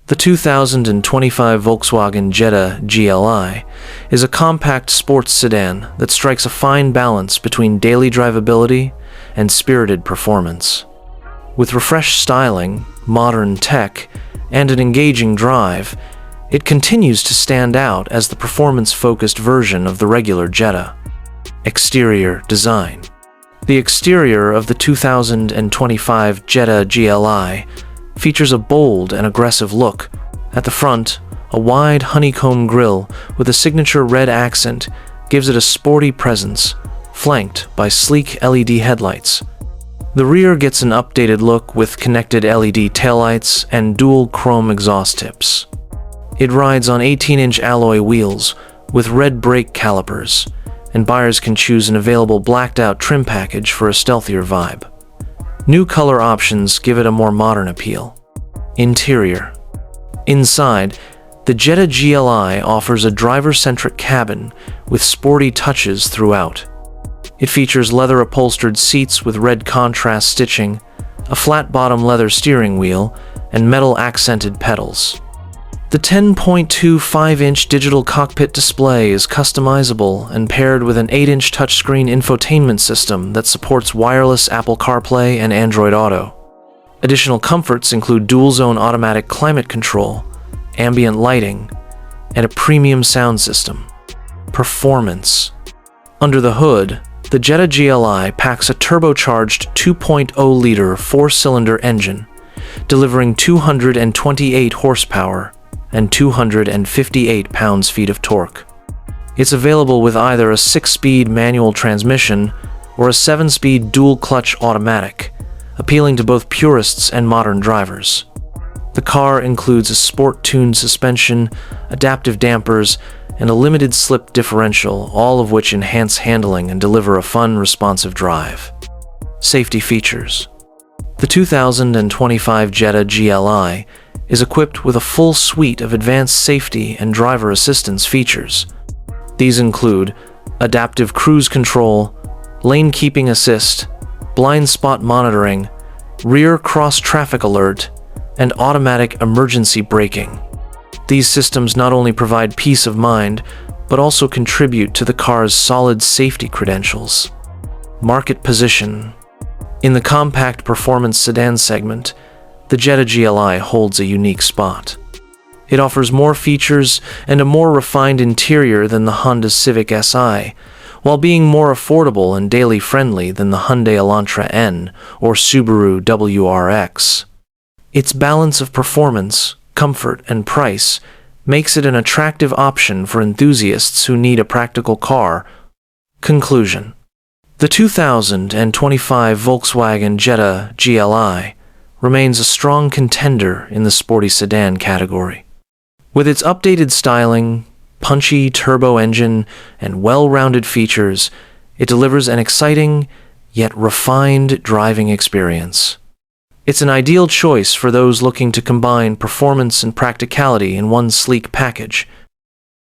The 2025 Volkswagen Jetta GLI is a compact sports sedan that strikes a fine balance between daily drivability and spirited performance. With refreshed styling, modern tech, and an engaging drive, it continues to stand out as the performance-focused version of the regular Jetta. Exterior design. The exterior of the 2025 Jetta GLI features a bold and aggressive look. At the front, a wide honeycomb grille with a signature red accent gives it a sporty presence, flanked by sleek LED headlights. The rear gets an updated look with connected LED taillights and dual chrome exhaust tips. It rides on 18-inch alloy wheels with red brake calipers, and buyers can choose an available blacked-out trim package for a stealthier vibe. New color options give it a more modern appeal. Interior. Inside, the Jetta GLI offers a driver-centric cabin with sporty touches throughout. It features leather-upholstered seats with red contrast stitching, a flat-bottom leather steering wheel, and metal-accented pedals. The 10.25-inch digital cockpit display is customizable and paired with an 8-inch touchscreen infotainment system that supports wireless Apple CarPlay and Android Auto. Additional comforts include dual-zone automatic climate control, ambient lighting, and a premium sound system. Performance. Under the hood, the Jetta GLI packs a turbocharged 2.0-liter four-cylinder engine, delivering 228 horsepower and 258 pounds-feet of torque. It's available with either a 6-speed manual transmission or a 7-speed dual-clutch automatic, appealing to both purists and modern drivers. The car includes a sport-tuned suspension, adaptive dampers, and a limited-slip differential, all of which enhance handling and deliver a fun, responsive drive. Safety features. The 2025 Jetta GLI is equipped with a full suite of advanced safety and driver assistance features. These include adaptive cruise control, lane keeping assist, blind spot monitoring, rear cross-traffic alert, and automatic emergency braking. These systems not only provide peace of mind, but also contribute to the car's solid safety credentials. Market position. In the compact performance sedan segment, the Jetta GLI holds a unique spot. It offers more features and a more refined interior than the Honda Civic Si, while being more affordable and daily friendly than the Hyundai Elantra N or Subaru WRX. Its balance of performance, comfort, and price makes it an attractive option for enthusiasts who need a practical car. Conclusion. The 2025 Volkswagen Jetta GLI remains a strong contender in the sporty sedan category. With its updated styling, punchy turbo engine, and well-rounded features, it delivers an exciting, yet refined driving experience. It's an ideal choice for those looking to combine performance and practicality in one sleek package.